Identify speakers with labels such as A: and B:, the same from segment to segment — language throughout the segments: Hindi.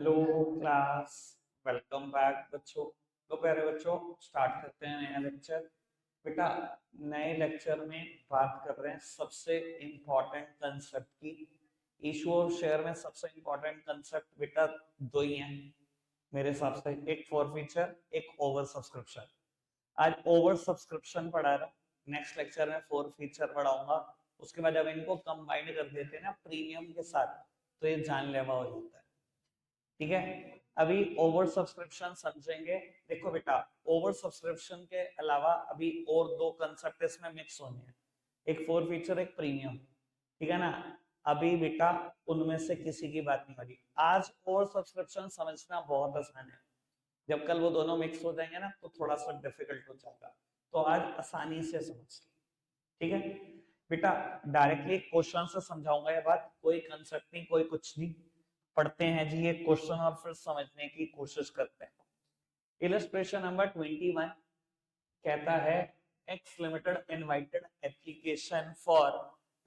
A: Hello class. वेलकम बैक बच्चों। तो प्यारे बच्चों, स्टार्ट करते हैं नया लेक्चर। बेटा, नए लेक्चर में बात कर रहे हैं सबसे इम्पोर्टेंट कंसेप्ट की। इशू और शेयर में सबसे इम्पोर्टेंट कंसेप्ट बेटा दो ही हैं मेरे हिसाब से, एक फॉर फीचर, एक ओवर सब्सक्रिप्शन। आज ओवर सब्सक्रिप्शन पढ़ा रहा, नेक्स्ट लेक्चर में फॉर फीचर पढ़ाऊंगा। उसके बाद जब इनको कंबाइन कर देते हैं ना प्रीमियम के साथ, तो ये जानलेवा हो जाता है। ठीक है, अभी ओवर सब्सक्रिप्शन समझेंगे। देखो बेटा, ओवर सब्सक्रिप्शन के अलावा अभी और दो कंसेप्ट इसमें मिक्स होने हैं, एक फोर फीचर, एक प्रीमियम। ठीक है ना। अभी बेटा उनमें से किसी की बात नहीं हो रही आज। ओवर सब्सक्रिप्शन समझना बहुत आसान है, जब कल वो दोनों मिक्स हो जाएंगे ना तो थोड़ा सा डिफिकल्ट हो जाएगा। तो आज आसानी से समझ लो। ठीक है बेटा, डायरेक्टली क्वेश्चन से समझाऊंगा ये बात, कोई कंसेप्ट नहीं, कोई कुछ नहीं। पढ़ते हैं जी ये क्वेश्चन और फिर समझने की कोशिश करते हैं। इलस्ट्रेशन नंबर 21 कहता है X Limited invited application for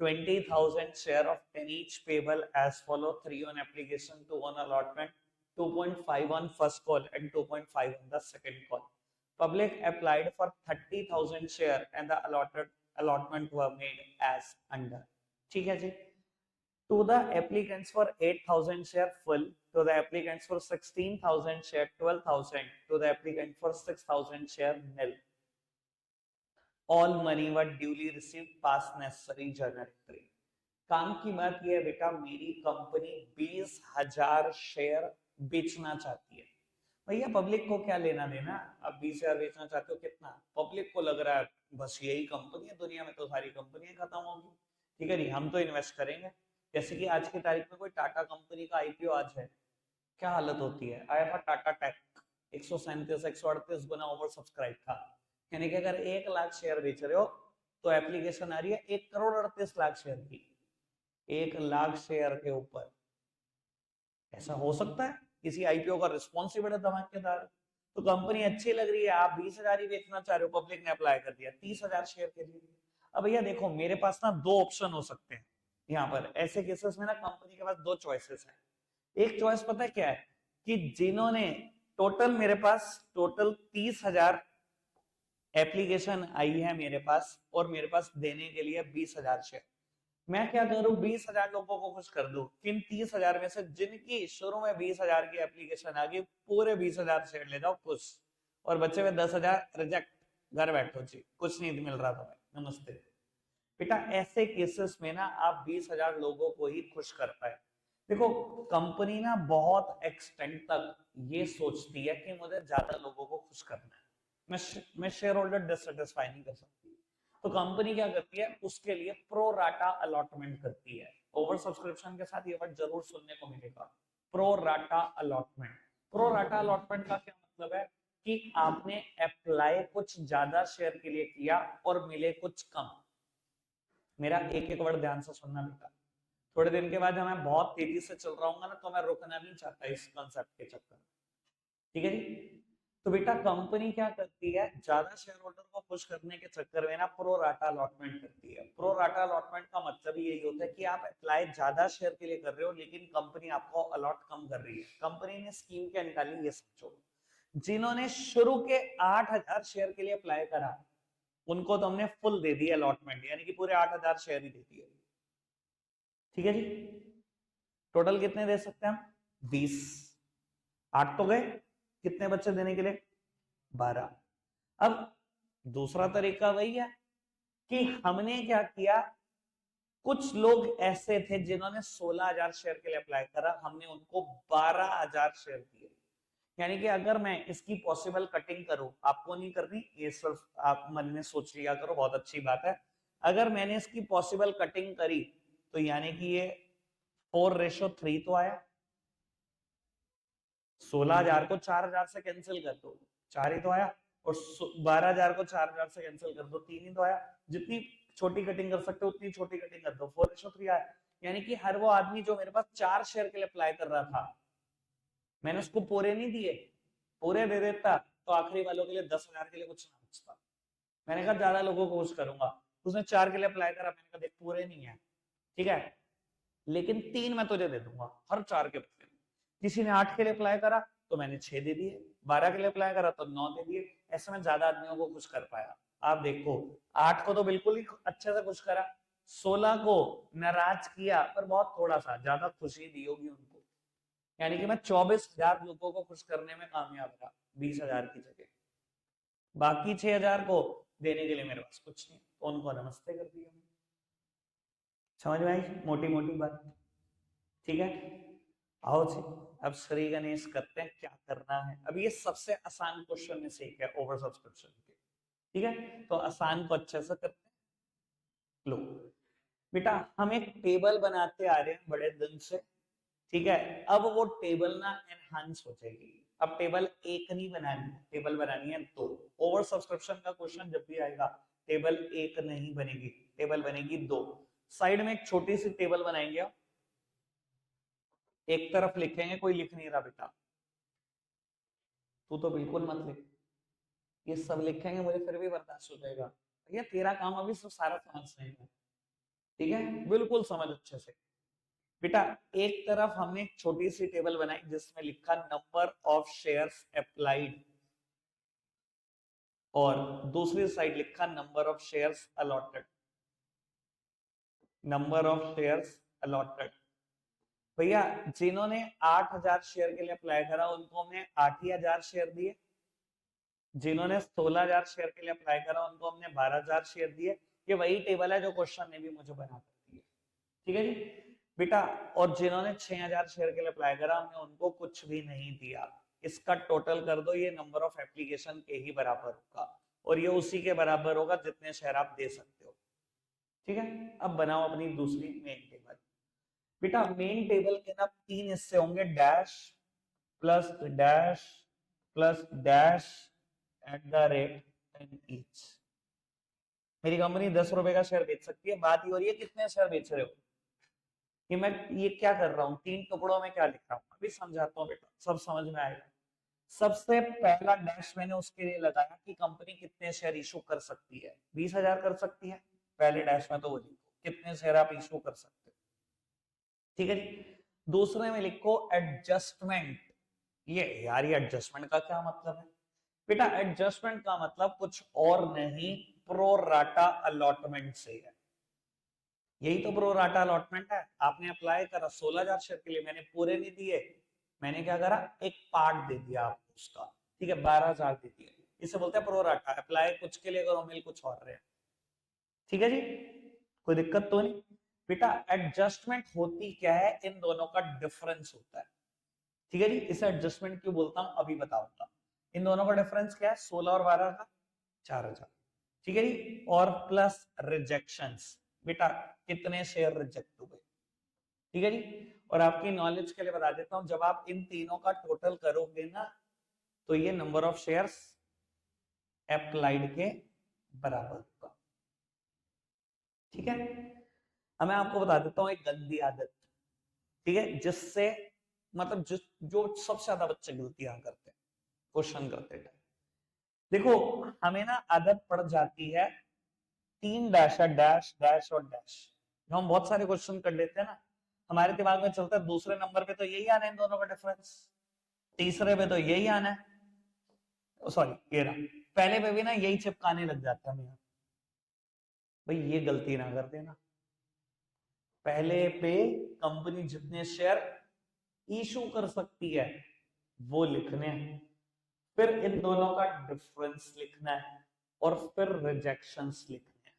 A: 20,000 share of ten each payable as follow: 3 on application, 2 on allotment, 2.5 on first call and 2.5 on the second call. Public applied for 30,000 share and the allotment were made as under. ठीक है जी। To the applicants for 8,000 share full, to the applicants for 16,000 share 12,000, to the applicant for 6,000 share nil. All money were duly received past necessary journal entry. काम की बात यह है बेटा, मेरी कंपनी 20,000 शेयर बेचना चाहती है। भैया पब्लिक को क्या लेना देना, अब 20,000 बेचना चाहते हो, कितना पब्लिक को लग रहा है बस यही कंपनी है दुनिया में, तो सारी कंपनियां खत्म होगी। ठीक है नहीं, हम तो इन्वेस्ट करेंगे। जैसे कि आज की तारीख में कोई टाटा कंपनी का आईपीओ आज है, क्या हालत होती है। आया था टाटा टेक, 137 138 गुना ओवर सब्सक्राइब था। यानी कि अगर 1 लाख शेयर बेच रहे हो तो एप्लीकेशन आ रही है 1 करोड़ 38 लाख शेयर की। 1 लाख शेयर के ऊपर ऐसा हो सकता है? किसी आईपीओ का रिस्पॉन्स ही बड़ा धमाकेदार। तो कंपनी अच्छी लग रही है, आप 20,000 ही बेचना चाह रहे हो, पब्लिक ने अप्लाई कर दिया 30,000 शेयर के लिए। अब भैया देखो, मेरे पास ना दो ऑप्शन हो सकते हैं यहाँ पर। ऐसे केसेस में ना कंपनी के पास दो चॉइसेस हैं। एक चॉइस पता है क्या है, कि जिन्होंने टोटल, मेरे पास टोटल 30,000 एप्लीकेशन आई है मेरे पास, और मेरे पास देने के लिए 20,000 शेयर। मैं क्या करूं, 20,000 लोगों को खुश कर दूं। किन 30,000 में से जिनकी शुरू में 20,000 की एप्लीकेशन आ गई, पूरे 20,000 शेयर ले जाओ खुश, और बच्चे में 10,000 रिजेक्ट। घर बैठो जी, कुछ नहीं मिल रहा था, नमस्ते। बेटा ऐसे केसेस में ना आप 20,000 लोगों को ही खुश कर पाए। देखो, कंपनी ना बहुत एक्सटेंड तक ये सोचती है कि मुझे ज्यादा लोगों को खुश करना है। मैं शेयर होल्डर डिससेटिस्फाई नहीं कर सकती। तो कंपनी क्या करती है, उसके लिए प्रो राटा अलॉटमेंट करती है। ओवर सब्सक्रिप्शन के साथ ये वर्ड जरूर सुनने को मिलेगा, pro rata allotment. Pro rata allotment का क्या मतलब है, कि आपने अप्लाई कुछ ज्यादा शेयर के लिए किया और मिले कुछ कम। मेरा एक एक वर्ड ध्यान से सुनना बेटा। थोड़े दिन के बाद जब मैं बहुत तेजी से चल रहा हूँ ना, तो मैं रुकना नहीं चाहता इस कॉन्सेप्ट के चक्कर में। ठीक है जी। तो बेटा कंपनी क्या करती है, ज्यादा शेयर होल्डर को खुश करने के चक्कर में ना प्रो राटा अलॉटमेंट करती है। प्रो राटा अलॉटमेंट का मतलब ही यही होता है कि आप अप्लाई ज्यादा शेयर के लिए कर रहे हो, लेकिन कंपनी आपको अलॉट कम कर रही है। कंपनी ने स्कीम क्या निकाली, ये समझो। जिन्होंने शुरू के 8,000 शेयर के लिए अप्लाई करा, उनको तो हमने फुल दे दिया अलॉटमेंट, यानी कि पूरे 8,000 शेयर ही दे दिए। ठीक है जी। टोटल कितने दे सकते हैं हम, 20। 8 तो गए, कितने बच्चे देने के लिए, 12। अब दूसरा तरीका वही है कि हमने क्या किया, कुछ लोग ऐसे थे जिन्होंने 16,000 शेयर के लिए अप्लाई करा, हमने उनको 12,000 शेयर दिए। यानी कि अगर मैं इसकी पॉसिबल कटिंग करूं, आपको नहीं करनी, ये सिर्फ आप मन में सोच लिया करो, बहुत अच्छी बात है। अगर मैंने इसकी पॉसिबल कटिंग करी, तो यानी कि ये 4:3 तो आया। 16,000 को 4,000 से कैंसिल कर दो, 4 ही तो आया। और 12,000 को 4,000 से कैंसिल कर दो, 3 ही तो आया। जितनी छोटी कटिंग कर सकते हो उतनी छोटी कटिंग कर दो, 4:3 आया। यानी कि हर वो आदमी जो मेरे पास 4 शेयर के लिए अप्लाई कर रहा था, मैंने उसको पूरे नहीं दिए। पूरे दे देता तो आखिरी वालों के लिए 10,000 के लिए कुछ ना बचता। मैंने कहा ज्यादा लोगों को खुश करूंगा, उसने 4 के लिए अप्लाई करा, मैंने कहा देख पूरे नहीं है, ठीक है, लेकिन 3 मैं तुझे दे दूंगा हर 4 के बदले। किसी ने 8 के लिए अप्लाई करा तो मैंने 6 दे दिए, 12 के लिए अप्लाई करा तो 9 दे दिए। ऐसे में ज्यादा आदमियों को कुछ कर पाया। आप देखो 8 को तो बिल्कुल ही अच्छे से कुछ करा, 16 को नाराज किया पर बहुत थोड़ा सा, ज्यादा खुशी दी होगी उनको, यानी कि मैं 24,000 लोगों को खुश करने में कामयाब रहा 20,000 की जगह। बाकी 6,000 को देने के लिए मेरे पास कुछ नहीं, तो उनको नमस्ते कर दिया। समझ में आई मोटी मोटी बात? ठीक है, आओ जी अब श्री गणेश करते हैं क्या करना है। अब ये सबसे आसान क्वेश्चन में से एक है ओवर सब्सक्रिप्शन के, ठीक है, तो आसान को अच्छे से करते हैं। लो बेटा हम एक टेबल बनाते आ रहे हैं बड़े दिन से, ठीक है, अब वो टेबल ना एनहांस हो जाएगी। अब टेबल एक नहीं बनानी, टेबल बनानी है दो। ओवर सब्सक्रिप्शन का क्वेश्चन जब भी आएगा टेबल एक नहीं बनेगी, टेबल बनेगी दो। साइड में एक छोटी सी टेबल बनाएंगे, एक तरफ लिखेंगे, कोई लिख नहीं रहा बेटा, तू तो बिल्कुल मत लिख, ये सब लिखेंगे मुझे फिर भी बर्दाश्त हो जाएगा भैया, तेरा काम अभी सब सारा समझना है, ठीक है, बिल्कुल समझ अच्छे से। बेटा एक तरफ हमने एक छोटी सी टेबल बनाई जिसमें लिखा नंबर ऑफ शेयर्स अप्लाइड, और दूसरी साइड लिखा number of shares allotted, number of shares allotted. भैया जिन्होंने 8,000 शेयर के लिए अप्लाई करा उनको हमने 8,000 शेयर दिए, जिन्होंने 16,000 शेयर के लिए अप्लाई करा उनको हमने 12,000 शेयर दिए। ये वही टेबल है जो क्वेश्चन ने भी मुझे बना कर दिया, ठीक है जी बेटा। और जिन्होंने 6,000 शेयर के लिए अप्लाई करा हमने उनको कुछ भी नहीं दिया। इसका टोटल कर दो, ये नंबर ऑफ एप्लीकेशन के ही बराबर होगा, और ये उसी के बराबर होगा जितने शेयर आप दे सकते हो, ठीक है। अब बनाओ अपनी दूसरी मेन टेबल। बेटा मेन टेबल के ना 3 हिस्से होंगे, dash plus dash plus dash at the rate 10 each. मेरी कंपनी 10 रुपए का शेयर बेच सकती है, बात ये हो रही है कितने शेयर बेच रहे हो, कि मैं ये क्या कर रहा हूँ, 3 टुकड़ों में क्या लिख रहा हूँ, अभी समझाता हूँ बेटा, सब समझ में आएगा। सबसे पहला डैश मैंने उसके लिए लगाया कि कंपनी कितने शेयर इशू कर सकती है, 20,000 कर सकती है, पहले डैश में तो वो लिखो कितने शेयर आप इशू कर सकते हो, ठीक है जी। दूसरे में लिखो एडजस्टमेंट। ये यार ये एडजस्टमेंट का क्या मतलब है बेटा, एडजस्टमेंट का मतलब कुछ और नहीं, प्रो राटा अलॉटमेंट से है। यही तो प्रो राटा अलॉटमेंट है। आपने अप्लाई करा 16,000 शेयर के लिए, मैंने पूरे नहीं दिए, मैंने क्या करा एक पार्ट दे दिया आपको उसका, ठीक है, 12,000 दे दिए। इसे बोलते हैं प्रो राटा। अप्लाई कुछ के लिए करो, मिल कुछ और रहे, ठीक है जी, कोई दिक्कत तो नहीं। बेटा एडजस्टमेंट होती क्या है, इन दोनों का डिफरेंस होता है, ठीक है जी। इसे एडजस्टमेंट क्यों बोलता हूं अभी बताऊंगा। इन दोनों का डिफरेंस क्या है, 16 और 12 का 4,000, ठीक है जी। और प्लस रिजेक्शंस, बेटा कितने शेयर रिजेक्ट हुए, ठीक है जी। और आपकी नॉलेज के लिए बता देता हूं, जब आप इन तीनों का टोटल करोगे ना तो ये नंबर ऑफ शेयर्स अप्लाइड के बराबर होगा, ठीक है। अब मैं आपको बता देता हूं एक गंदी आदत, ठीक है, जिससे मतलब जो सबसे ज्यादा बच्चे गलतियां करते हैं क्वेश्चन करते टाइम। देखो हमें ना आदत पड़ जाती है 3 डैश है, डैश डैश और डैश। जब हम बहुत सारे क्वेश्चन कर लेते हैं ना, हमारे दिमाग में चलता है दूसरे नंबर पे तो यही आना है इन दोनों का डिफरेंस, तीसरे पे तो यही आना है, सॉरी ये रहा, पहले पे भी ना यही चिपकाने लग जाता है हमें। भाई ये गलती ना कर देना, पहले पे कंपनी जितने शेयर इशू कर सकती है वो लिखने हैं, फिर इन दोनों का डिफरेंस लिखना है, और फिर रिजेक्शंस लिखने हैं,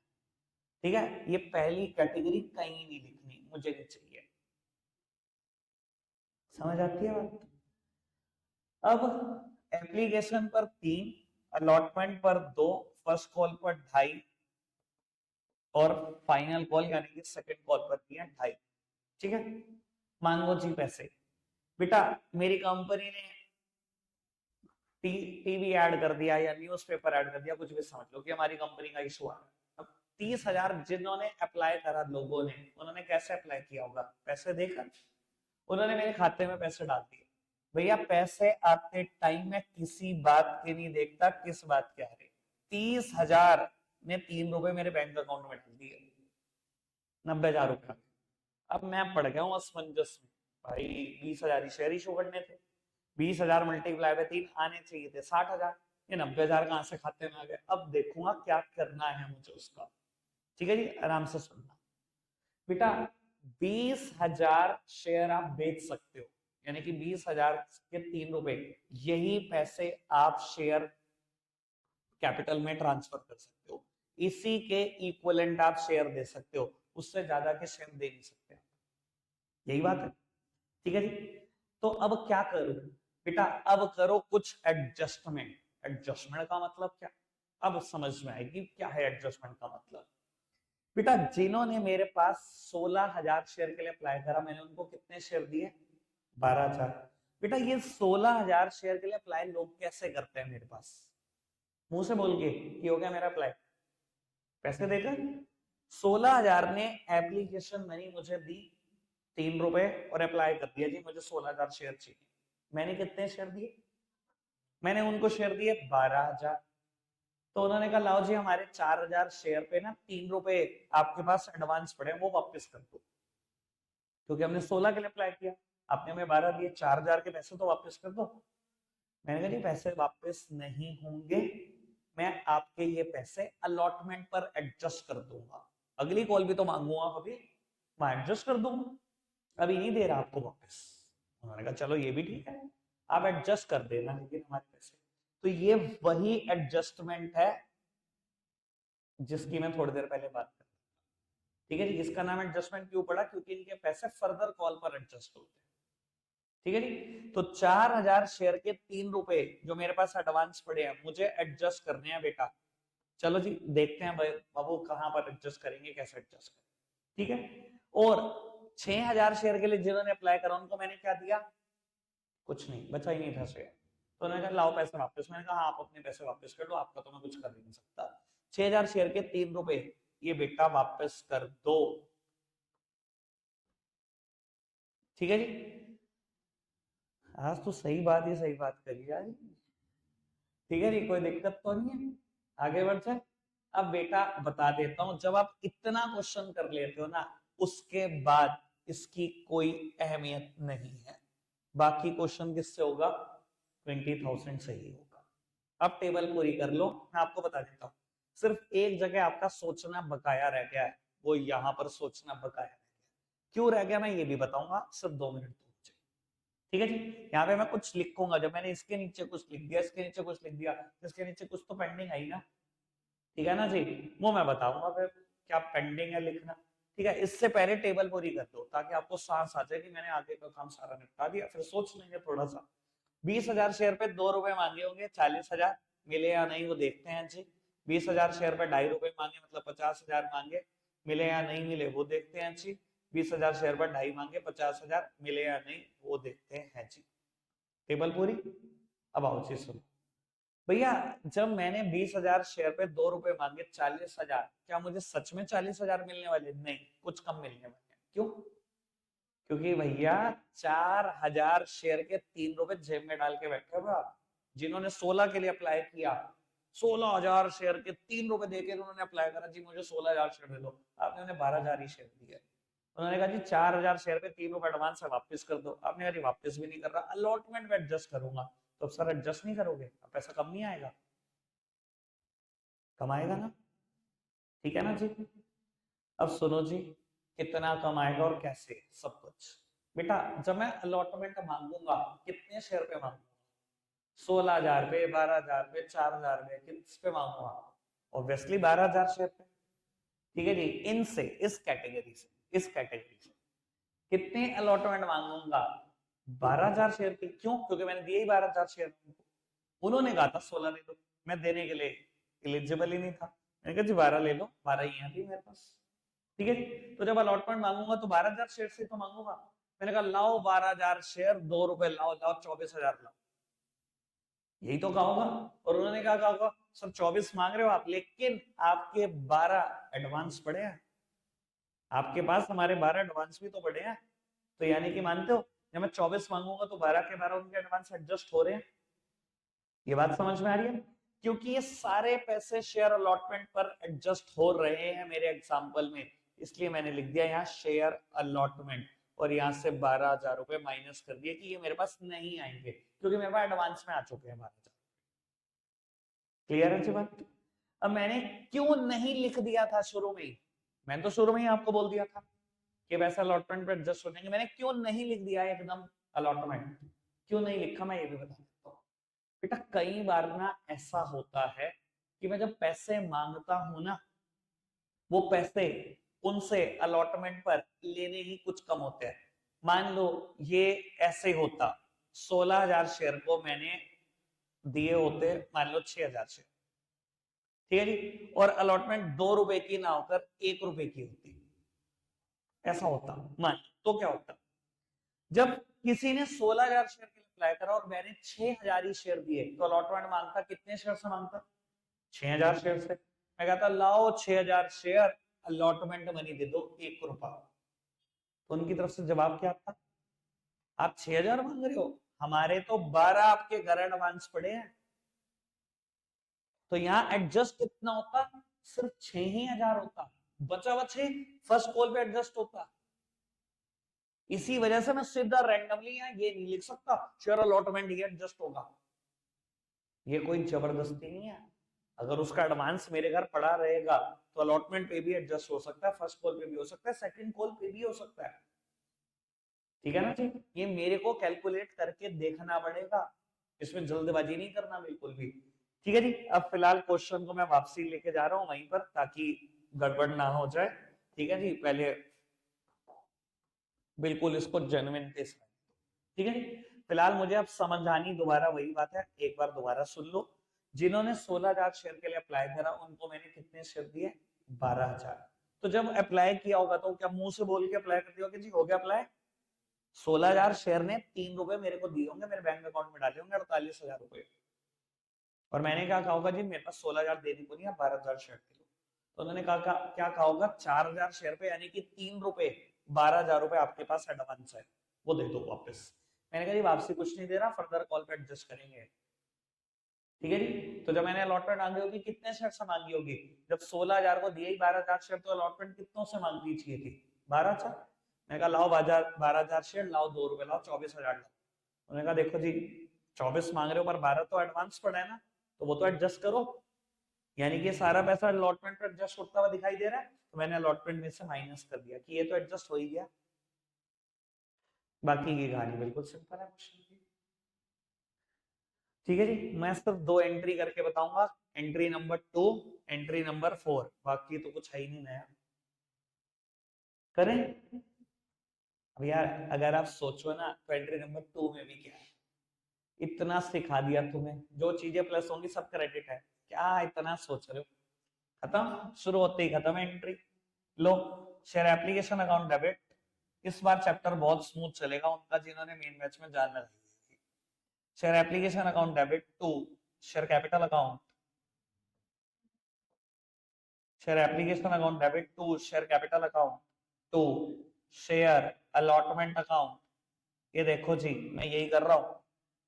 A: ठीक है। ये पहली कैटेगरी कहीं नहीं लिखनी, मुझे नहीं चाहिए, समझ आती है बात। अब एप्लीकेशन पर 3, अलॉटमेंट पर 2, फर्स्ट कॉल पर 2.5, और फाइनल कॉल यानी कि सेकंड कॉल पर दिया 2.5, ठीक है। मांगो जी पैसे। बेटा मेरी कंपनी ने टीवी ऐड कर दिया या न्यूज़पेपर ऐड कर दिया, कुछ भी समझ लो कि हमारी कंपनी का इशू आ रहा है। अब 30,000 जिन्होंने अप्लाई करा लोगों ने, उन्होंने कैसे अप्लाई किया होगा, पैसे देकर, उन्होंने मेरे खाते में पैसे डाल दिए। भैया पैसे आते टाइम में किसी बात के नहीं देखता, किस बात के आ रहे, 30,000 ने 3 रुपए मेरे बैंक अकाउंट में डाल दिए, 90,000 रुपए। अब मैं पड़ गया हूँ असमंजस में, भाई 20,000 ही शेयर इशू करने थे, 20,000 मल्टीप्लाई बाय 3 आने चाहिए थे 60,000, ये 90,000 कहां से खाते में आ गए। अब देखूंगा क्या करना है मुझे उसका। ठीक है जी, आराम से सुनना बेटा। 20,000 शेयर आप बेच सकते हो, यानी कि 20,000 के 3 रुपए, यही पैसे आप शेयर कैपिटल में ट्रांसफर कर सकते हो, इसी के इक्विवेलेंट आप शेयर दे सकते हो, उससे ज्यादा के शेयर दे नहीं सकते। यही बात है, ठीक है जी। तो अब क्या करो बेटा, अब करो कुछ एडजस्टमेंट। एडजस्टमेंट का मतलब क्या, अब समझ में आएगी क्या है एडजस्टमेंट का मतलब। बेटा जिन्होंने मेरे पास 16,000 शेयर के लिए अप्लाई करा, मैंने उनको कितने शेयर दिए, 12,000। बेटा ये 16,000 शेयर के लिए अप्लाई लोग कैसे करते हैं मेरे पास, मुंह से बोल के कि हो गया मेरा अप्लाई, पैसे देकर। 16,000 ने एप्लीकेशन मनी मुझे दी 3 रुपए और अप्लाई कर दिया जी मुझे 16,000 शेयर चाहिए। मैंने कितने शेयर दिए, मैंने उनको शेयर दिए 12,000। तो उन्होंने कहा लाओ जी हमारे 4,000 शेयर पे ना 3 रुपए आपके पास एडवांस पड़े, वो वापस कर दो, क्योंकि हमने 16 के लिए अप्लाई किया, आपने हमें 12 दिए, 4,000 के पैसे तो वापस कर दो। मैंने कहा जी पैसे वापस नहीं होंगे, मैं आपके ये पैसे अलॉटमेंट पर एडजस्ट कर दूंगा, अगली कॉल भी तो मांगूंगा कभी, मैं एडजस्ट कर दूंगा, अभी नहीं दे रहा आपको वापस। उन्होंने कहा चलो ये भी ठीक है, आप एडजस्ट कर देना लेकिन हमारे पैसे। तो ये वही एडजस्टमेंट है जिसकी मैं थोड़ी देर पहले बात कर, ठीक है जी। जिसका नाम एडजस्टमेंट क्यों पड़ा, क्योंकि इनके पैसे फर्दर कॉल पर एडजस्ट होते हैं, ठीक है जी। तो 4,000 शेयर के 3 रुपए जो मेरे पास एडवांस पड़े हैं मुझे एडजस्ट करने हैं बेटा। चलो जी देखते हैं बाबू कहां पर एडजस्ट करेंगे, कैसे एडजस्ट करेंगे, ठीक है। और 6,000 शेयर के लिए जिन्होंने अप्लाई करा उनको मैंने क्या दिया, कुछ नहीं, बचा ही नहीं था शेयर। तो उन्होंने कहा लाओ पैसे वापस, मैंने कहा आप अपने पैसे वापस कर लो, आपका तो मैं कुछ कर नहीं सकता। 6,000 शेयर के 3 रुपए ये बेटा वापस कर दो, ठीक है जी। आज तो सही बात ही सही बात करी यार, ठीक है जी, कोई दिक्कत तो नहीं है, आगे बढ़ जाए। अब बेटा बता देता हूं, जब आप इतना क्वेश्चन कर लेते हो ना, उसके बाद इसकी कोई अहमियत नहीं है, बाकी क्वेश्चन किससे होगा, 20,000 से ही होगा। अब टेबल पूरी कर लो, मैं आपको बता देता हूँ, सिर्फ एक जगह आपका सोचना बकाया रह गया है, वो यहाँ पर सोचना बकाया रह गया, क्यों रह गया मैं ये भी बताऊंगा, सिर्फ 2 मिनट तो मुझे, ठीक है जी। यहाँ पे मैं कुछ लिखूंगा, जब मैंने इसके नीचे कुछ लिख दिया, इसके नीचे कुछ लिख दिया, इसके नीचे कुछ तो पेंडिंग आई ना, ठीक है ना जी, वो मैं बताऊंगा फिर क्या पेंडिंग है लिखना, ठीक है। इससे पहले टेबल पूरी कर दो ताकि आपको सांस आ जाए कि मैंने आगे का काम सारा निपटा दिया, फिर सोच लेंगे थोड़ा सा। 20,000 शेयर पे 2 रुपए मांगे होंगे, 40,000 मिले या नहीं वो देखते हैं जी। 20,000 शेयर पे 2.5 रुपए मांगे, मतलब 50,000 मांगे, मिले या नहीं मिले वो देखते हैं जी। 20,000 शेयर पर 2.5 मांगे, 50,000 मिले या नहीं वो देखते हैं जी। टेबल पूरी। अब आओ जी सुनो भैया, जब मैंने 20,000 शेयर पे 2 रुपए मांगे 40,000, क्या मुझे सच में 40,000 मिलने वाले, नहीं, कुछ कम मिलने वाले, क्यों, क्योंकि भैया 4,000 शेयर के 3 रुपए जेब में डाल के बैठे हो आप, जिन्होंने 16 के लिए अप्लाई किया, 16,000 शेयर के 3 रुपए देके उन्होंने अप्लाई करा जी मुझे 16,000 शेयर दे दो, आपने उन्हें 12,000 ही शेयर दिए। उन्होंने कहा जी 4,000 शेयर पे 3 रुपए एडवांस है वापस कर दो, आपने कहा वापस भी नहीं कर रहा, अलॉटमेंट में एडजस्ट करूंगा। तो सर एडजस्ट नहीं करोगे, पैसा कम नहीं आएगा, कमाएगा ना, ठीक है ना जी। अब सुनो जी, कितना कमाएगा और कैसे, सब कुछ बेटा। जब मैं अलॉटमेंट मांगूंगा कितने शेयर पे मांगूंगा, 16,000 पे, 12,000 पे, 4,000 पे, किस पे मांगूंगा, ऑब्वियसली 12,000 शेयर पे, ठीक है जी। इनसे, इस कैटेगरी से, इस कैटेगरी से कितने अलॉटमेंट मांगूंगा, 12,000 शेयर की, क्यों, क्योंकि मैंने दिए ही 12,000 शेयर, उन्होंने कहा था 16 ले लो, मैं देने के लिए एलिजिबल ही नहीं था, मैंने कहा जी 12 ले लो, 12 ही है मेरे पास, ठीक है। तो जब अलॉटमेंट मांगूंगा तो 12,000 शेयर से तो मांगूंगा, मैंने कहा लाओ 12,000 शेयर, 2 रुपए लाओ, लाओ 24,000 लाओ, यही तो कहा होगा। और उन्होंने कहा होगा सर 24 मांग रहे हो आप, लेकिन आपके 12 एडवांस पड़े हैं, आपके पास हमारे 12 एडवांस भी तो पड़े हैं, तो यानी कि मानते हो जब मैं 24 मांगूंगा तो 12 के 12 उनके एडवांस एडजस्ट हो रहे हैं, ये बात समझ में आ रही है, क्योंकि ये सारे पैसे शेयर अलॉटमेंट पर एडजस्ट हो रहे हैं मेरे एग्जांपल में, इसलिए मैंने लिख दिया यहाँ शेयर अलॉटमेंट। और यहाँ से 12,000 रुपए माइनस कर दिए कि ये मेरे पास नहीं आएंगे क्योंकि मेरे पास एडवांस में आ चुके हैं 12,000। क्लियर है जी बात? अब मैंने क्यों नहीं लिख दिया था शुरू में ही? मैंने तो शुरू में ही आपको बोल दिया था कि वैसा अलॉटमेंट पे एडजस्ट हो जाएंगे। मैंने क्यों नहीं लिख दिया एकदम अलॉटमेंट? क्यों नहीं लिखा मैं ये भी बता देता हूँ। बेटा कई बार ना ऐसा होता है कि मैं जब पैसे मांगता हूं ना, वो पैसे उनसे अलॉटमेंट पर लेने ही कुछ कम होते हैं। मान लो ये ऐसे होता, 16,000 शेयर को मैंने दिए होते मान लो 6,000 शेयर, ठीक है जी, और अलॉटमेंट 2 रुपए की ना होकर 1 रुपए की होती, ऐसा होता मान, तो क्या होता? जब किसी ने 16,000 शेयर के लिए अप्लाई करा और मैंने 6,000 ही शेयर दिए, तो अलॉटमेंट मांगता कितने शेयर से मांगता? 6,000 शेयर से। मैं कहता लाओ 6,000 शेयर, अलॉटमेंट मनी दे दो 1 रुपया। तो उनकी तरफ से जवाब क्या था? आप 6,000 मांग रहे हो, हमारे तो 12 आपके घर एडवांस पड़े हैं। तो यहाँ एडजस्ट कितना होता? सिर्फ 6,000 होता, बचा हुआ 6 फर्स्ट कॉल पे एडजस्ट होता। इसी वजह से मैं सीधा रैंडमली यहाँ ये नहीं लिख सकता शेयर अलॉटमेंट ये एडजस्ट होगा। ये कोई जबरदस्ती नहीं है। अगर उसका एडवांस मेरे घर पड़ा रहेगा तो अलॉटमेंट पे भी एडजस्ट हो सकता है, फर्स्ट कॉल पे भी हो सकता है, सेकंड कॉल पे भी हो सकता है। ठीक है ना जी? ये मेरे को कैलकुलेट करके देखना पड़ेगा, इसमें जल्दबाजी नहीं करना बिल्कुल भी। ठीक है जी? अब फिलहाल क्वेश्चन को मैं वापसी लेके जा रहा हूं वहीं पर, ताकि गड़बड़ ना हो जाए। ठीक है जी? पहले बिल्कुल इसको जेन्युइन के साथ, ठीक है जी? फिलहाल मुझे अब समझानी दोबारा वही बात है, एक बार दोबारा सुन लो। जिन्होंने 16,000 शेयर के लिए अप्लाई करा उनको मैंने कितने शेयर दिए? 12,000। तो जब अप्लाई किया होगा तो क्या मुंह से बोल के अप्लाई कर दिया होगा जी हो गया अप्लाई? 16,000 शेयर ने 3 रुपए मेरे को दिए होंगे, मेरे बैंक अकाउंट में डाले होंगे 48,000 रुपए। और मैंने क्या कहा होगा जी मेरे पास 16,000 देने को नहीं है, 12,000 शेयर के लो। तो उन्होंने कहा क्या कहा होगा? 4,000 शेयर पे यानी कि 3 रुपए, 12,000 रुपए आपके पास एडवांस है, वो दे दो वापस। मैंने कहा जी वापसी कुछ नहीं दे रहा, फर्दर कॉल पे एडजस्ट करेंगे। ठीक है जी? तो जब मैंने अलॉटमेंट मांगी होगी कितने शेयर से मांगी होगी? जब 16,000 को दिए ही 12,000 शेयर, तो अलॉटमेंट कितनों से मांगनी चाहिए थी? 12,000। मैंने कहा लाओ 12,000 शेयर, लाओ 2 रुपए लाओ, 24,000 लाओ। उन्होंने कहा देखो जी 24 मांग रहे हो पर 12 तो एडवांस पड़ा है ना, तो वो तो एडजस्ट करो। यानी कि सारा पैसा अलॉटमेंट पर एडजस्ट होता हुआ दिखाई दे रहा है, तो मैंने अलॉटमेंट में से माइनस कर दिया कि ये तो एडजस्ट हो ही गया। बाकी की कहानी बिल्कुल सिंपल है क्वेश्चन की। ठीक है जी? मैं सिर्फ 2 एंट्री करके बताऊंगा, एंट्री नंबर 2, एंट्री नंबर 4, बाकी तो कुछ है ही नहीं नया। करें? अब यार अगर आप सोचो ना तो एंट्री नंबर 2 में भी क्या है, इतना सिखा दिया तुम्हें, जो चीजें प्लस होंगी सब क्रेडिट है, क्या इतना सोच रहे हो? खत्म, शुरू होते ही खत्म है एंट्री। लो, शेयर एप्लीकेशन अकाउंट डेबिट। इस बार चैप्टर बहुत स्मूथ चलेगा उनका जिन्होंने मेन बैच में जान लगाई थी। Share application account debit to share capital account, share application account debit to share capital account to share allotment account. ये देखो जी मैं यही कर रहा हूं,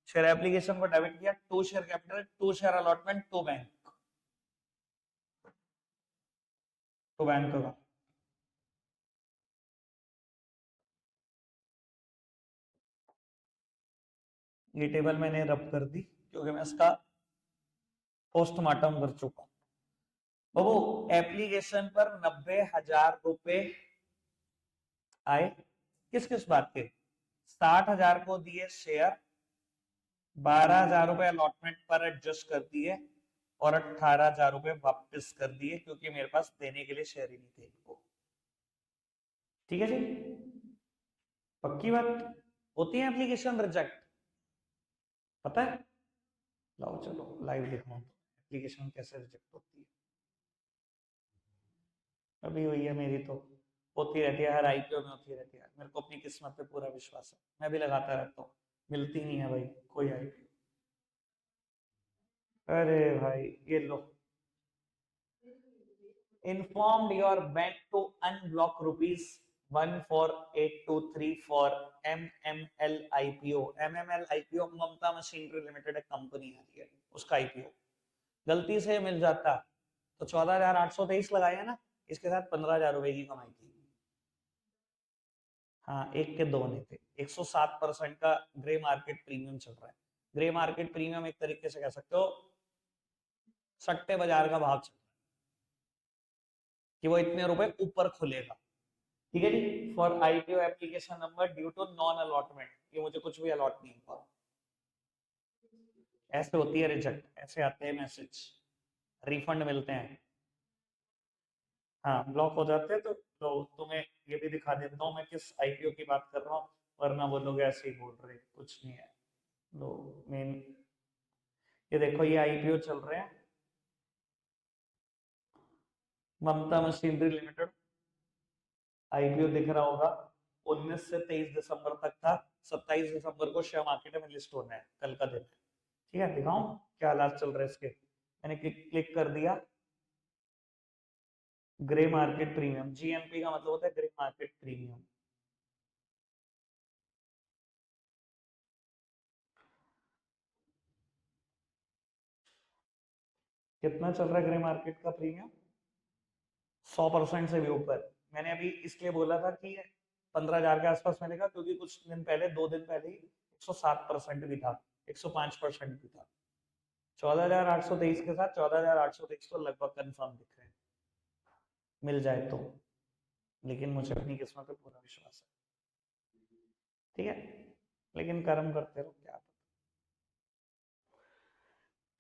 A: शेयर एप्लीकेशन को डेबिट किया, to share capital, to share allotment, to bank, to bank का। ये टेबल मैंने रब कर दी क्योंकि मैं इसका पोस्टमार्टम कर चुका हूं। बाबू एप्लीकेशन पर 90,000 रुपए आए, किस किस बात के? 60,000 को दिए शेयर, 12,000 रुपए अलॉटमेंट पर एडजस्ट कर दिए, और 18,000 रुपए वापस कर दिए क्योंकि मेरे पास देने के लिए शेयर ही नहीं थे इनको। ठीक है जी? पक्की बात? होती है एप्लीकेशन रिजेक्ट, पता है? लाओ चलो लाइव दिखाऊं एप्लीकेशन कैसे रिजेक्ट होती है। अभी हुई है मेरी तो, होती रहती है, हर आईपीओ में होती रहती है। मेरे को अपनी किस्मत पे पूरा विश्वास है, मैं भी लगाता रहता हूँ, मिलती नहीं है भाई कोई आईपीओ। अरे भाई ये लो, informed your bank to unblock ₹14823 for MML IPO। MML IPO Mamata machinery limited एक कंपनी आ रही है, उसका आईपीओ गलती से मिल जाता तो 14,823 लगाया ना, इसके साथ 15,000 रुपए की कमाई थी। हाँ, एक के दो नहीं थे। 107% का ग्रे मार्केट प्रीमियम चल रहा है। ग्रे मार्केट प्रीमियम एक तरीके से कह सकते हो सट्टे बाजार का भाव चल रहा है कि वो इतने रुपए ऊपर खुलेगा। ठीक है जी। For IPO application number due to non allotment, ये मुझे कुछ भी अलॉट नहीं हुआ। ऐसे होती है रिजेक्ट, ऐसे आते हैं मैसेज, रिफंड मिलते हैं। हाँ, ब्लॉक हो जाते हैं तो तुम्हें ये भी दिखा देता हूँ मैं किस आईपीओ की बात कर रहा हूँ, वरना वो लोग ऐसे ही बोल रहे हैं, कुछ नहीं है। लो मेन, ये देखो ये आईपीओ चल रहे हैं। ममता मशीनरी लिमिटेड आईपीओ दिख रहा होगा, 19 से 23 दिसंबर तक था। 27 दिसंबर को शेयर मार्केट में लिस्ट होना है, कल का दिन है। ठीक है, दिखाऊं क्या हालात चल रहे हैं इसके। मैंने क्लिक कर दिया। ग्रे मार्केट प्रीमियम, जीएमपी का मतलब होता है ग्रे मार्केट प्रीमियम। कितना चल रहा है ग्रे मार्केट का प्रीमियम? 100% से भी ऊपर। मैंने अभी इसलिए बोला था कि 15,000 के आसपास मिलेगा, क्योंकि कुछ दिन पहले, 2 दिन पहले ही 107% भी था, 105% भी था। 14,823 के साथ 14,823 तो लगभग कंफर्म दिख रहे हैं, मिल जाए तो। लेकिन मुझे अपनी किस्मत पे पूरा विश्वास है। ठीक है, लेकिन कर्म करते रहो, क्या पता।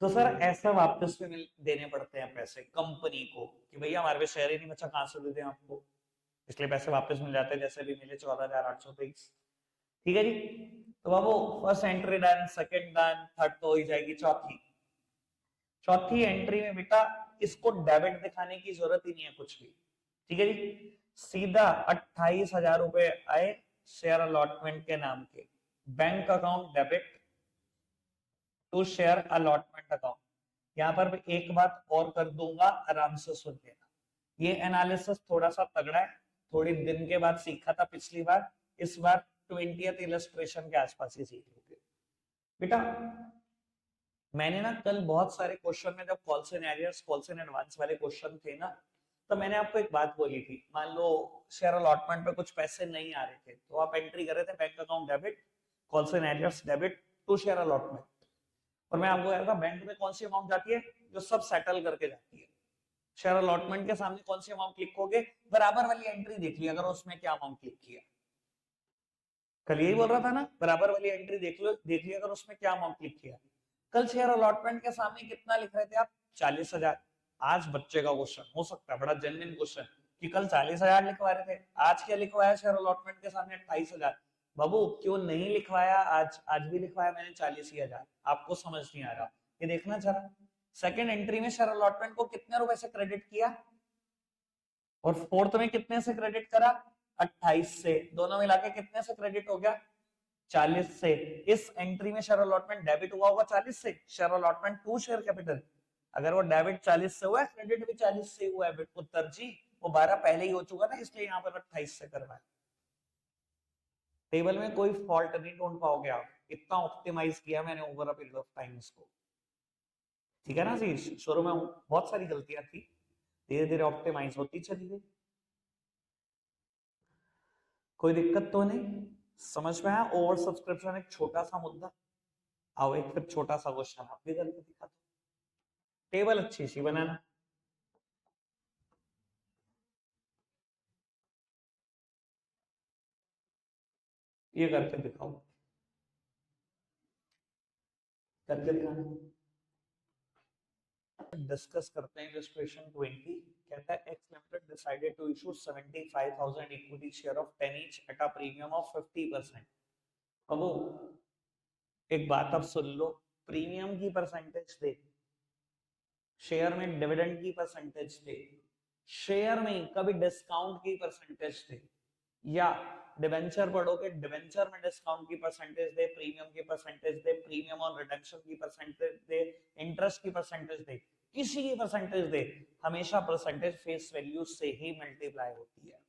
A: तो सर ऐसा वापस में देने पड़ते हैं पैसे कंपनी को कि भैया हमारे पे शेयर ही नहीं बचा, कहां से दे दें आपको, इसलिए पैसे वापस मिल जाते हैं, जैसे भी मिले 14,823। ठीक है जी। तो बाबू first entry done, second done, third तो हो ही जाएगी, चौथी। चौथी एंट्री में बेटा इसको डेबिट दिखाने की जरूरत ही नहीं है कुछ भी। ठीक है जी। सीधा 28,000 रुपए आए शेयर अलॉटमेंट के नाम के, bank account debit to share allotment account. यहाँ पर मैं एक बात और कर दूंगा, आराम से सुन लेना। ये एनालिसिस थोड़ा सा तगड़ा है, थोड़ी दिन के बाद सीखा था पिछली बार, इस बार 20th इलस्ट्रेशन के आसपास ही सीख लोगे बेटा। मैंने ना कल बहुत सारे क्वेश्चन में, जब कॉल्स इन एडवांस वाले क्वेश्चन थे ना, तो मैंने आपको एक बात बोली थी, मान लो शेयर अलॉटमेंट पे कुछ पैसे नहीं आ रहे थे, तो आप एंट्री कर रहे थे bank account debit, calls in arrears debit to share allotment. और मैं आपको कह रहा था बैंक में कौन सी अमाउंट जाती है, जो सब सेटल करके जाती है। शेयर अलॉटमेंट के सामने कौन सी अमाउंट क्लिक होगे, बराबर वाली एंट्री देख लिया अगर उसमें क्या अमाउंट क्लिक किया। कल यही बोल रहा था ना, बराबर वाली एंट्री देख लिया अगर उसमें क्या अमाउंट क्लिक किया। कल शेयर अलॉटमेंट के सामने कितना लिख रहे थे आप, 40,000। आज बच्चे का क्वेश्चन हो सकता है, बड़ा जेन्युइन क्वेश्चन, कि कल 40,000 लिखवा रहे थे, आज क्या लिखवाया शेयर अलॉटमेंट के सामने 28,000। बाबू क्यों नहीं लिखवाया, आज भी लिखवाया मैंने 40,000, आपको समझ नहीं आ रहा। ये देखना जरा, सेकंड एंट्री में शेयर अलॉटमेंट को कितने रुपए से क्रेडिट किया, और फोर्थ में कितने से क्रेडिट करा, 28 से, दोनों मिला के कितने से क्रेडिट हो गया, 40 से। इस एंट्री में शेयर अलॉटमेंट डेबिट हुआ होगा 40 से, share allotment to share capital. अगर वो डेबिट 40 से हुआ है, क्रेडिट भी 40 से हुआ है उत्तर जी, वो 12 पहले ही हो चुका था, इसलिए यहाँ पर 28 से करवाया। टेबल में कोई फॉल्ट नहीं ढूंढ पाओगे आप, इतना ऑप्टिमाइज किया मैंने over a period of time इसको। ठीक है ना जी, शुरू में बहुत सारी गलतियां थी, धीरे धीरे ऑप्टिमाइज होती चली गई। कोई दिक्कत तो नहीं, समझ में आया। ओवर सब्सक्रिप्शन एक छोटा सा मुद्दा। आओ एक फिर छोटा सा क्वेश्चन आप भी करके दिखा दो, टेबल अच्छी सी बनाना। ये करके दिखाओ, करके दिखाना। डिस्कस करते हैं इलस्ट्रेशन 20। कहता है X limited decided to issue 75,000 equity share of 10 each at a premium of 50%। अब एक बात आप सुन लो, प्रीमियम की परसेंटेज दे, शेयर में डिविडेंड की परसेंटेज दे, शेयर में कभी डिस्काउंट की परसेंटेज दे, या डिबेंचर पढ़ोगे डिबेंचर में डिस्काउंट की परसेंटेज दे, प्रीमियम की percentage they, premium on reduction की परसेंटेज दे, इंटरेस्ट की परसेंटेज दे, किसी की परसेंटेज दे, हमेशा परसेंटेज फेस वैल्यू से ही मल्टीप्लाई होती है।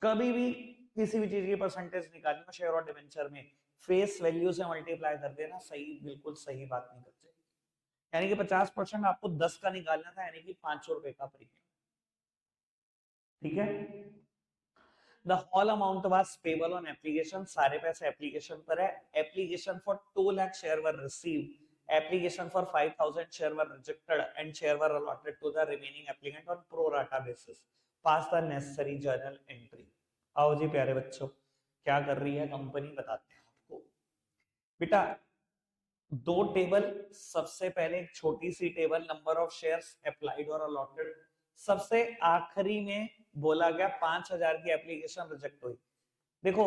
A: कभी भी किसी भी चीज की परसेंटेज निकालना शेयर और डिबेंचर में, फेस वैल्यू से मल्टीप्लाई कर देना, सही, बिल्कुल सही बात नहीं करते। यानी कि 50% आपको 10 का निकालना था, यानी कि 500 रुपए का प्रीमियम। ठीक है, the whole amount was payable on application, सारे पैसे एप्लीकेशन पर है। Application for 2 lakh share were received, application for 5000 share were rejected and share were allotted to the remaining applicant on pro rata basis, pass the necessary journal entry. आओ जी प्यारे बच्चों, क्या कर रही है कंपनी बताते हैं आपको। बेटा दो टेबल, सबसे पहले एक छोटी सी table number of shares applied और अलॉटेड, सबसे आखिरी में बोला गया 5000 की एप्लीकेशन रिजेक्ट हुई। देखो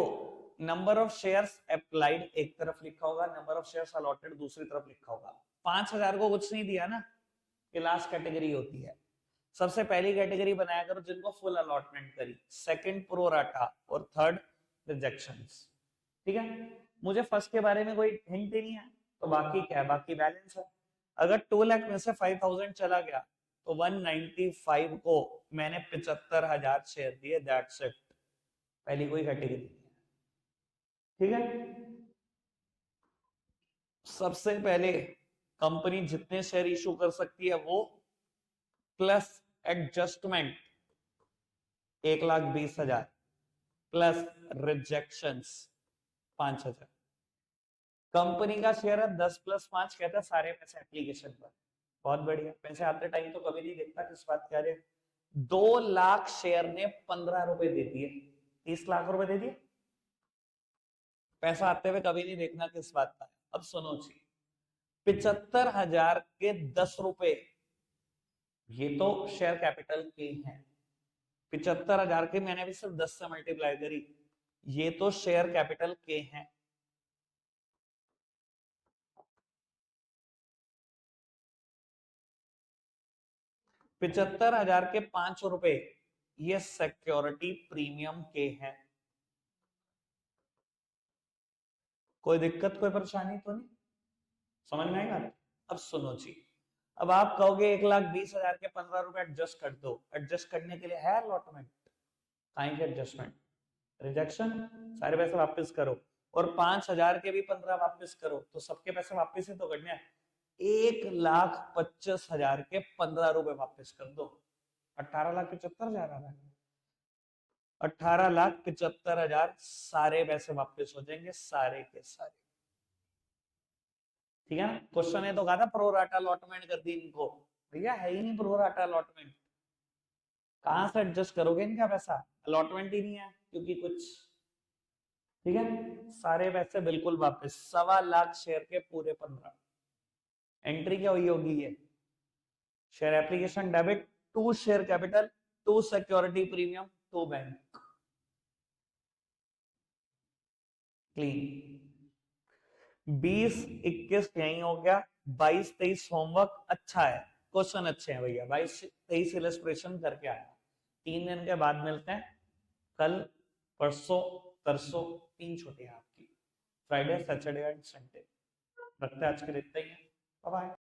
A: नंबर ऑफ शेयर्स अप्लाइड एक तरफ लिखा होगा, नंबर ऑफ शेयर्स अलॉटेड दूसरी तरफ लिखा होगा। 5000 को कुछ नहीं दिया ना, ये लास्ट कैटेगरी होती है। सबसे पहली कैटेगरी बनाया करो जिनको फुल अलॉटमेंट करी, सेकंड प्रो राटा और थर्ड रिजेक्शंस। ठीक है, मुझे फर्स्ट के बारे में कोई हिंट ही नहीं है, तो बाकी क्या है, बाकी बैलेंस है। अगर 2 लाख में से 5000 चला गया तो 195 को मैंने 75,000 शेयर दिए, दैट्स इट। पहली कोई कैटेगरी, ठीक है। सबसे पहले कंपनी जितने शेयर इशू कर सकती है वो plus adjustment 1,20,000 plus rejections 5,000। Company का शेयर है 10 प्लस 5, कहता है सारे पैसे एप्लीकेशन पर। बहुत बढ़िया, पैसे आते टाइम तो कभी नहीं देखता किस बात कह रहे। 2 लाख शेयर ने 15 रुपए दे दिए, 30 लाख रुपए दे दिए। पैसा आते हुए कभी नहीं देखना किस बात का। अब सुनो जी, 75,000 के 10 रुपए ये तो शेयर कैपिटल के हैं। 75,000 के मैंने भी सिर्फ 10 से मल्टीप्लाई करी, ये तो शेयर कैपिटल के हैं। 75,000 के 5 रुपए ये सिक्योरिटी प्रीमियम के हैं। कोई दिक्कत कोई परेशानी तो नहीं, समझ में आएगा। अब सुनो जी, अब आप कहोगे 1,20,000 के 15 रुपए एडजस्ट कर दो, एडजस्ट करने के लिए है अलॉटमेंट, काइंड के एडजस्टमेंट, रिजेक्शन, सारे पैसे वापस करो, और 5,000 के भी 15 वापस करो, तो सबके पैसे वापस ही तो करने हैं। 1,25,000 के 15 रुपए वापस कर दो, 18,75,000 आ रहा है। 18,75,000 सारे पैसे वापस हो जाएंगे, सारे के सारे। ठीक है ना, क्वेश्चन है तो कहा था प्रो राटा अलॉटमेंट कर दी इनको, भैया है ही नहीं प्रो राटा अलॉटमेंट, कहां से एडजस्ट करोगे इनका पैसा, अलॉटमेंट ही नहीं है क्योंकि कुछ। ठीक है, सारे पैसे बिल्कुल वापस, 1.25 लाख शेयर के पूरे 15। एंट्री क्या हुई होगी, ये share application debit, to share capital, to security premium, to bank, clean. 20-21 यही हो गया, 22-23 होमवर्क अच्छा है, क्वेश्चन अच्छे हैं भैया। 22-23 इलस्ट्रेशन करके आया। 3 दिन के बाद मिलते हैं, कल परसों तरसों 3 छुट्टियां आपकी, फ्राइडे सैटरडे एंड संडे। रखते हैं आज के लिए इतना ही है, बाय बाय।